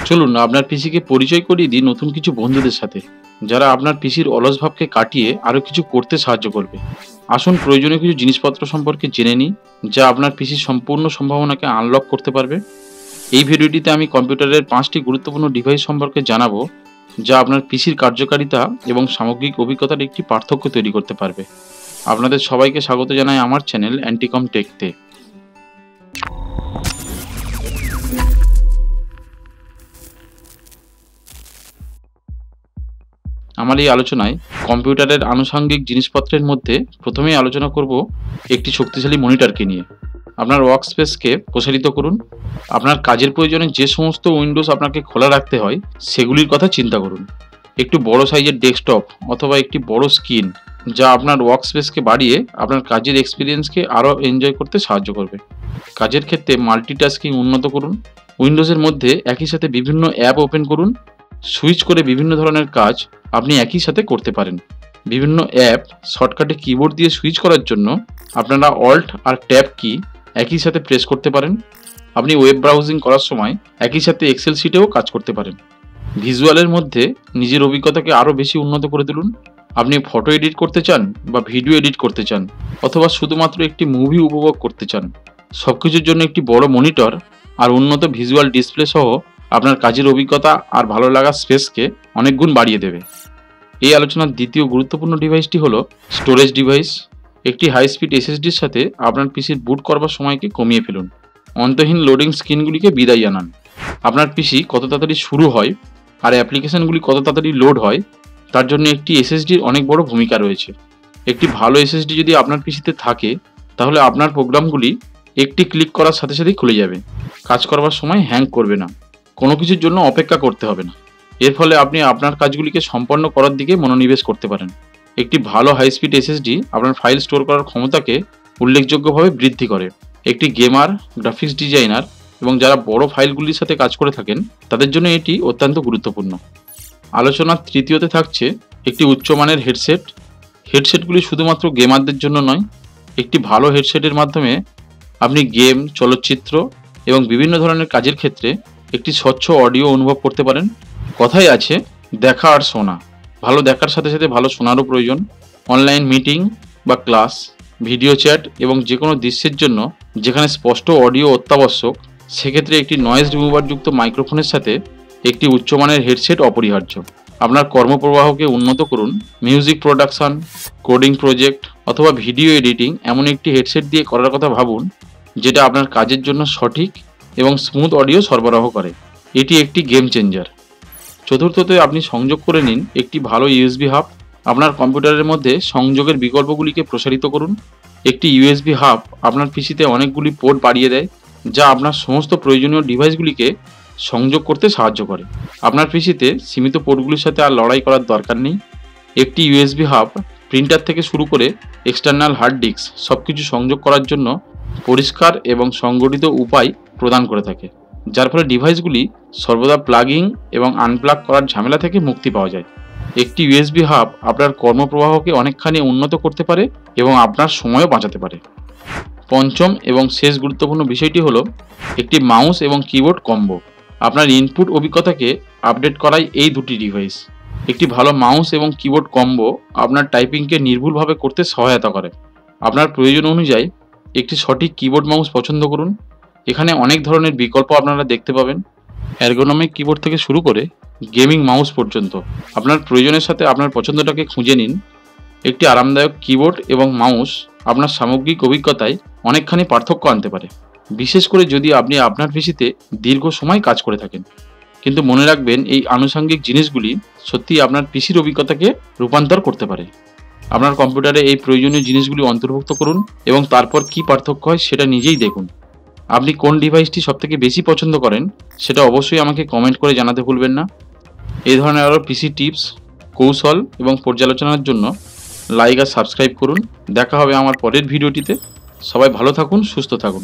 চলুন আপনার পিসিকে পরিচয় করিয়ে দিই নতুন কিছু বন্ধুদের সাথে, যারা আপনার পিসির অলস ভাবকে কাটিয়ে আরও কিছু করতে সাহায্য করবে। আসুন প্রয়োজনীয় কিছু জিনিসপত্র সম্পর্কে জেনে নিই, যা আপনার পিসির সম্পূর্ণ সম্ভাবনাকে আনলক করতে পারবে। এই ভিডিওটিতে আমি কম্পিউটারের 5টি গুরুত্বপূর্ণ ডিভাইস সম্পর্কে জানাবো, যা আপনার পিসির কার্যকারিতা এবং সামগ্রিক অভিজ্ঞতার একটি পার্থক্য তৈরি করতে পারবে। আপনাদের সবাইকে স্বাগত জানাই আমার চ্যানেল অ্যান্টিকম টেকতে। আমার এই আলোচনায় কম্পিউটারের আনুষঙ্গিক জিনিসপত্রের মধ্যে প্রথমেই আলোচনা করব একটি শক্তিশালী মনিটরকে নিয়ে। আপনার ওয়ার্ক স্পেসকে প্রসারিত করুন। আপনার কাজের প্রয়োজনে যে সমস্ত উইন্ডোজ আপনাকে খোলা রাখতে হয় সেগুলির কথা চিন্তা করুন। একটু বড় সাইজের ডেস্কটপ অথবা একটি বড় স্ক্রিন, যা আপনার ওয়ার্ক স্পেসকে বাড়িয়ে আপনার কাজের এক্সপিরিয়েন্সকে আরও এনজয় করতে সাহায্য করবে। কাজের ক্ষেত্রে মাল্টিটাস্কিং উন্নত করুন। উইন্ডোজের মধ্যে একই সাথে বিভিন্ন অ্যাপ ওপেন করুন। সুইচ করে বিভিন্ন ধরনের কাজ আপনি একই সাথে করতে পারেন। বিভিন্ন অ্যাপ শর্টকাটে কিবোর্ড দিয়ে সুইচ করার জন্য আপনারা অল্ট আর ট্যাব কি একই সাথে প্রেস করতে পারেন। আপনি ওয়েব ব্রাউজিং করার সময় একই সাথে এক্সেল শিটেও কাজ করতে পারেন। ভিজুয়ালের মধ্যে নিজের অভিজ্ঞতাকে আরও বেশি উন্নত করে তুলুন। আপনি ফটো এডিট করতে চান বা ভিডিও এডিট করতে চান, অথবা শুধুমাত্র একটি মুভি উপভোগ করতে চান, সব কিছুর জন্য একটি বড় মনিটর আর উন্নত ভিজুয়াল ডিসপ্লে সহ আপনার কাজের অভিজ্ঞতা আর ভালো লাগার স্পেসকে অনেক গুণ বাড়িয়ে দেবে। এই আলোচনার দ্বিতীয় গুরুত্বপূর্ণ ডিভাইসটি হলো স্টোরেজ ডিভাইস। একটি হাই স্পিড এসএসডির সাথে আপনার পিসির বুট করবার সময়কে কমিয়ে ফেলুন। অন্তহীন লোডিং স্ক্রিনগুলিকে বিদায় জানান। আপনার পিসি কত তাড়াতাড়ি শুরু হয় আর অ্যাপ্লিকেশনগুলি কত তাড়াতাড়ি লোড হয়, তার জন্য একটি এসএসডির অনেক বড় ভূমিকা রয়েছে। একটি ভালো এসএসডি যদি আপনার পিসিতে থাকে, তাহলে আপনার প্রোগ্রামগুলি একটি ক্লিক করার সাথে সাথেই খুলে যাবে। কাজ করবার সময় হ্যাং করবে না, কোনো কিছুর জন্য অপেক্ষা করতে হবে না। এর ফলে আপনি আপনার কাজগুলিকে সম্পন্ন করার দিকে মনোনিবেশ করতে পারেন। একটি ভালো হাই স্পিড এসএসডি আপনার ফাইল স্টোর করার ক্ষমতাকে উল্লেখযোগ্যভাবে বৃদ্ধি করে। একটি গেমার, গ্রাফিক্স ডিজাইনার এবং যারা বড় ফাইলগুলির সাথে কাজ করে থাকেন, তাদের জন্য এটি অত্যন্ত গুরুত্বপূর্ণ। আলোচনার তৃতীয়তে থাকছে একটি উচ্চমানের হেডসেট। হেডসেটগুলি শুধুমাত্র গেমারদের জন্য নয়। একটি ভালো হেডসেটের মাধ্যমে আপনি গেম, চলচ্চিত্র এবং বিভিন্ন ধরনের কাজের ক্ষেত্রে একটি স্বচ্ছ অডিও অনুভব করতে পারেন। কথাই আছে, দেখা আর শোনা। ভালো দেখার সাথে সাথে ভালো শোনারও প্রয়োজন। অনলাইন মিটিং বা ক্লাস, ভিডিও চ্যাট এবং যে কোনো দৃশ্যের জন্য যেখানে স্পষ্ট অডিও অত্যাবশ্যক, সেক্ষেত্রে একটি নয়েজ রিমুভারযুক্ত মাইক্রোফোনের সাথে একটি উচ্চমানের হেডসেট অপরিহার্য। আপনার কর্মপ্রবাহকে উন্নত করুন। মিউজিক প্রোডাকশন, কোডিং প্রজেক্ট অথবা ভিডিও এডিটিং এমন একটি হেডসেট দিয়ে করার কথা ভাবুন, যেটা আপনার কাজের জন্য সঠিক এবং স্মুথ অডিও সরবরাহ করে। এটি একটি গেম চেঞ্জার। চতুর্থতে আপনি সংযোগ করে নিন একটি ভালো ইউএসবি হাব। আপনার কম্পিউটারের মধ্যে সংযোগের বিকল্পগুলিকে প্রসারিত করুন। একটি ইউএসবি হাব আপনার পিসিতে অনেকগুলি পোর্ট বাড়িয়ে দেয়, যা আপনার সমস্ত প্রয়োজনীয় ডিভাইসগুলিকে সংযোগ করতে সাহায্য করে। আপনার পিসিতে সীমিত পোর্টগুলির সাথে আর লড়াই করার দরকার নেই। একটি ইউএসবি হাব প্রিন্টার থেকে শুরু করে এক্সটার্নাল হার্ড ডিস্ক সব কিছু সংযোগ করার জন্য পরিষ্কার এবং সংগঠিত উপায় প্রদান করে থাকে, যার ফলে ডিভাইসগুলি সর্বদা প্লাগিং এবং আনপ্লাগ করার ঝামেলা থেকে মুক্তি পাওয়া যায়। একটি ইউএসবি হাব আপনার কর্মপ্রবাহকে অনেকখানি উন্নত করতে পারে এবং আপনার সময়ও বাঁচাতে পারে। পঞ্চম এবং শেষ গুরুত্বপূর্ণ বিষয়টি হলো একটি মাউস এবং কিবোর্ড কম্বো। আপনার ইনপুট অভিজ্ঞতাকে আপডেট করাই এই দুটি ডিভাইস। একটি ভালো মাউস এবং কিবোর্ড কম্বো আপনার টাইপিংকে নির্ভুলভাবে করতে সহায়তা করে। আপনার প্রয়োজন অনুযায়ী একটি সঠিক কিবোর্ড মাউস পছন্দ করুন। এখানে অনেক ধরনের বিকল্প আপনারা দেখতে পাবেন, এরগোনমিক কিবোর্ড থেকে শুরু করে গেমিং মাউস পর্যন্ত। আপনার প্রয়োজনের সাথে আপনার পছন্দটাকে খুঁজে নিন। একটি আরামদায়ক কিবোর্ড এবং মাউস আপনার সামগ্রিক অভিজ্ঞতায় অনেকখানি পার্থক্য আনতে পারে, বিশেষ করে যদি আপনি আপনার পিসিতে দীর্ঘ সময় কাজ করে থাকেন। কিন্তু মনে রাখবেন, এই আনুষঙ্গিক জিনিসগুলি সত্যিই আপনার পিসির অভিজ্ঞতাকে রূপান্তর করতে পারে। আপনার কম্পিউটারে এই প্রয়োজনীয় জিনিসগুলি অন্তর্ভুক্ত করুন এবং তারপর কী পার্থক্য হয় সেটা নিজেই দেখুন। আপনি কোন ডিভাইসটি সবথেকে বেশি পছন্দ করেন সেটা অবশ্যই আমাকে কমেন্ট করে জানাতে ভুলবেন না। এই ধরনের আরও পিসি টিপস, কৌশল এবং পর্যালোচনার জন্য লাইক আর সাবস্ক্রাইব করুন। দেখা হবে আমার পরের ভিডিওটিতে। সবাই ভালো থাকুন, সুস্থ থাকুন।